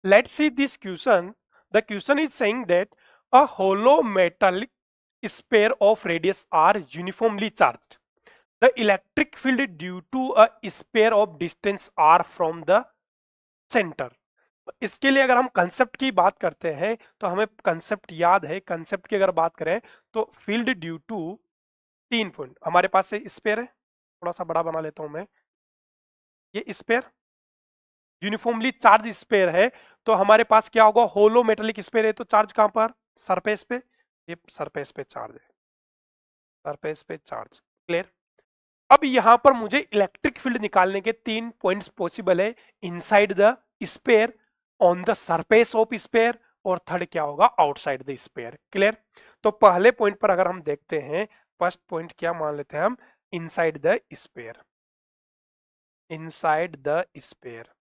Let's see this question. The question is saying that a hollow metallic sphere of radius r uniformly charged. The electric field due to a sphere of distance r from the center. इसके लिए अगर हम concept की बात करते हैं तो हमें कंसेप्ट याद है। कंसेप्ट की अगर बात करें तो फील्ड ड्यू टू 3 पॉइंट हमारे पास से स्पेयर है, थोड़ा सा बड़ा बना लेता हूं मैं। ये स्पेयर यूनिफॉर्मली चार्ज स्पेयर है, तो हमारे पास क्या होगा, होलो मेटेलिक स्पेयर है तो चार्ज कहां पर, सरफेस पे। ये सरफेस पे चार्ज है, सरफेस पे चार्ज। क्लियर। अब यहां पर मुझे इलेक्ट्रिक फील्ड निकालने के 3 पॉइंट्स पॉसिबल है, inside the sphere, on the surface of sphere, और थर्ड क्या होगा, आउटसाइड द स्पेयर। क्लियर। तो पहले पॉइंट पर अगर हम देखते हैं, फर्स्ट पॉइंट क्या मान लेते हैं हम, inside the sphere, inside the sphere.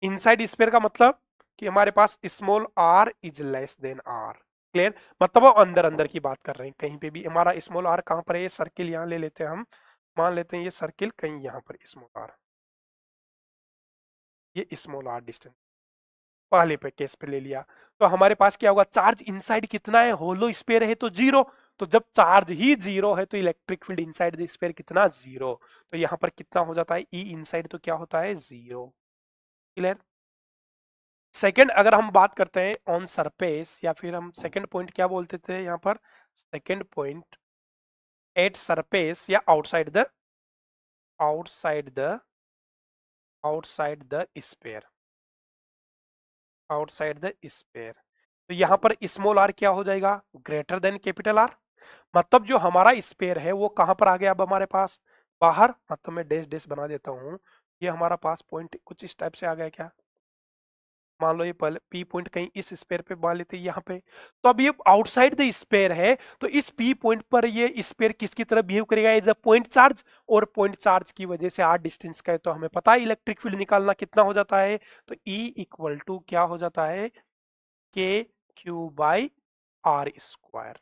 Inside sphere का मतलब कि हमारे पास small R is less than R. Clear. मतलब वो अंदर अंदर की बात कर रहे हैं, कहीं पे भी हमारा स्मॉल आर कहां पर है, ये सर्किल यहां ले लेते हैं हम, मान लेते हैं ये सर्किल कहीं यहां पर स्मॉल आर, ये स्मॉल आर डिस्टेंस पहले पे केस पे ले लिया। तो हमारे पास क्या होगा, चार्ज इनसाइड कितना है, होलो स्पेयर है तो जीरो। तो जब चार्ज ही जीरो है तो electric field inside the sphere कितना, जीरो। तो यहां पर कितना हो जाता है, ई इनसाइड तो क्या होता है, जीरो। क्लियर। सेकंड अगर हम बात करते हैं ऑन सरफेस, या फिर हम सेकंड पॉइंट क्या बोलते थे यहाँ पर, सेकंड पॉइंट एट सरफेस या outside the, outside the, outside the sphere, outside the sphere. तो यहाँ पर स्मॉल आर क्या हो जाएगा, ग्रेटर देन कैपिटल आर। मतलब जो हमारा स्पेयर है वो कहां पर आ गया अब हमारे पास, बाहर। मतलब मैं डैश डैश बना देता हूँ, ये हमारा पास पॉइंट कुछ इस टाइप से आ गया क्या, मान लो ये पहले पी पॉइंट कहीं इस स्पेयर पे मान लेते हैं यहाँ पे। तो अब ये आउटसाइड द स्पेयर है, तो इस पी पॉइंट पर ये स्पेयर किसकी तरह बिहेव करेगा, एज अ पॉइंट चार्ज। और पॉइंट चार्ज की वजह से आर डिस्टेंस का है, तो हमें पता है इलेक्ट्रिक फील्ड निकालना कितना हो जाता है, तो ई इक्वल टू क्या हो जाता है, K Q by R square,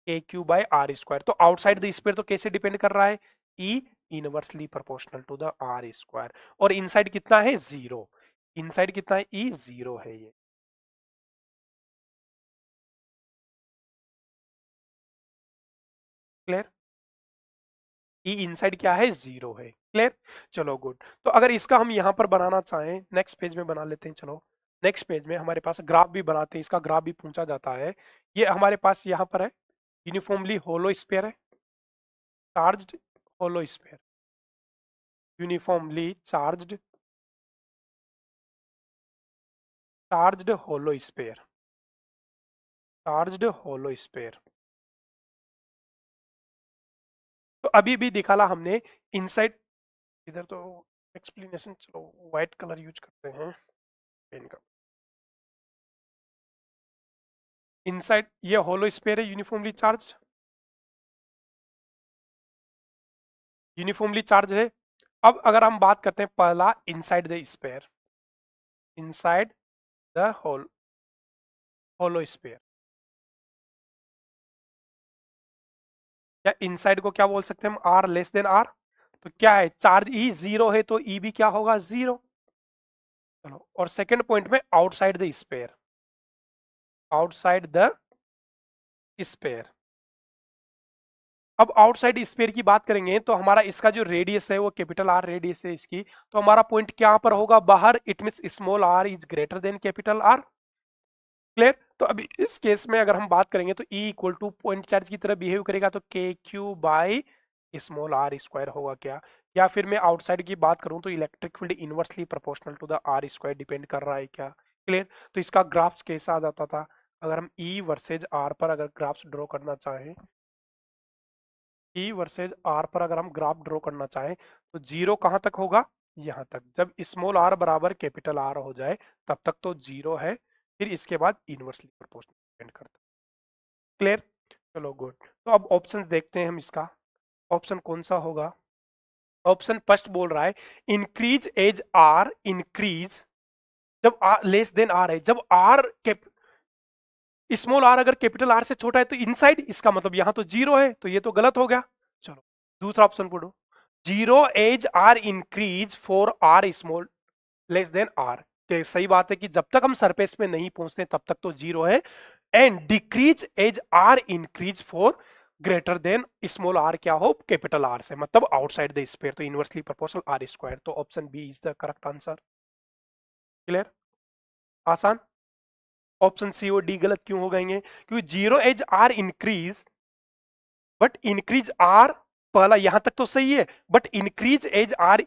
K Q by R square. तो आउटसाइड द स्पेयर तो कैसे डिपेंड कर रहा है, E inversely proportional to the R square. और इनसाइड कितना है, जीरो। इनसाइड कितना है, ई जीरो है ये। क्लियर। ई इनसाइड क्या है, जीरो है। क्लियर। चलो गुड। तो अगर इसका हम यहां पर बनाना चाहें, नेक्स्ट पेज में बना लेते हैं। चलो नेक्स्ट पेज में हमारे पास ग्राफ भी बनाते हैं, इसका ग्राफ भी पूछा जाता है। ये हमारे पास यहां पर है, यूनिफॉर्मली होलो स्फीयर है, charged hollow sphere, uniformly charged, charged hollow sphere, charged hollow sphere. तो अभी भी दिखाला हमने इनसाइड, इधर तो एक्सप्लेनेशन, चलो व्हाइट कलर यूज करते हैं पेन का। इनसाइड ये होलो स्फीयर है, यूनिफॉर्मली चार्ज्ड, यूनिफॉर्मली चार्ज है। अब अगर हम बात करते हैं पहला, inside the sphere, inside the hollow sphere, या इनसाइड को क्या बोल सकते हैं हम, आर लेस देन आर। तो क्या है, चार्ज ई जीरो है तो ई भी क्या होगा, जीरो। चलो, और सेकंड पॉइंट में outside the sphere, outside the sphere. अब आउटसाइड स्फीयर की बात करेंगे तो हमारा इसका जो रेडियस है वो कैपिटल आर रेडियस है इसकी, तो हमारा पॉइंट क्या पर होगा, बाहर। It mean small R is greater than capital R. Clear. तो अभी इस केस में अगर हम बात करेंगे तो E equal to point charge की तरह बिहेव करेगा, तो K Q by small R square होगा क्या। या फिर मैं आउटसाइड की बात करूं तो electric field inversely proportional to the R square depend कर रहा है क्या। क्लियर। तो इसका ग्राफ्स कैसा आ जाता था, अगर हम ई वर्सेज आर पर अगर ग्राफ्स ड्रॉ करना चाहें, ई वर्सेज आर पर अगर हम ग्राफ ड्रॉ करना चाहें, तो जीरो कहां तक होगा, यहां तक। जब स्मॉल आर बराबर कैपिटल आर हो जाए तब तक तो जीरो है, फिर इसके बाद इनवर्सली प्रोपोर्शनल डिपेंड करता है। क्लियर। चलो गुड। तो अब ऑप्शन देखते हैं हम इसका, ऑप्शन कौन सा होगा। ऑप्शन फर्स्ट बोल रहा है, इंक्रीज एज आर इंक्रीज, जब आर लेस देन आर है, जब आर स्मॉल आर अगर कैपिटल आर से छोटा है तो इनसाइड, इसका मतलब यहां तो जीरो है, तो ये तो गलत हो गया। चलो दूसरा ऑप्शन पढ़ो, zero as R increase for R small less than R. सही बात है कि जब तक हम सरफेस पे नहीं पहुंचते तब तक तो जीरो है। And decrease as R increase for greater than small R क्या हो, कैपिटल आर से, मतलब आउटसाइड द स्फीयर, तो इनवर्सली प्रोपोर्शनल आर स्क्वायर। तो option B is the correct answer. Clear, आसान। ऑप्शन सी और डी गलत क्यों हो गएंगे? क्योंकि zero as R increase, but increase R, पहला यहां तक तो सही है, but increase as R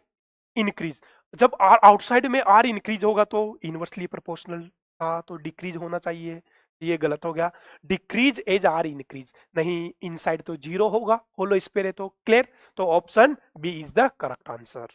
increase, जब आर आउटसाइड में आर इंक्रीज होगा तो इनवर्सली प्रोपोर्शनल था, तो डिक्रीज होना चाहिए, ये गलत हो गया। डिक्रीज एज आर इंक्रीज नहीं, इनसाइड तो जीरो होगा, होलो स्फीयर है तो। क्लियर, तो option B is the correct answer.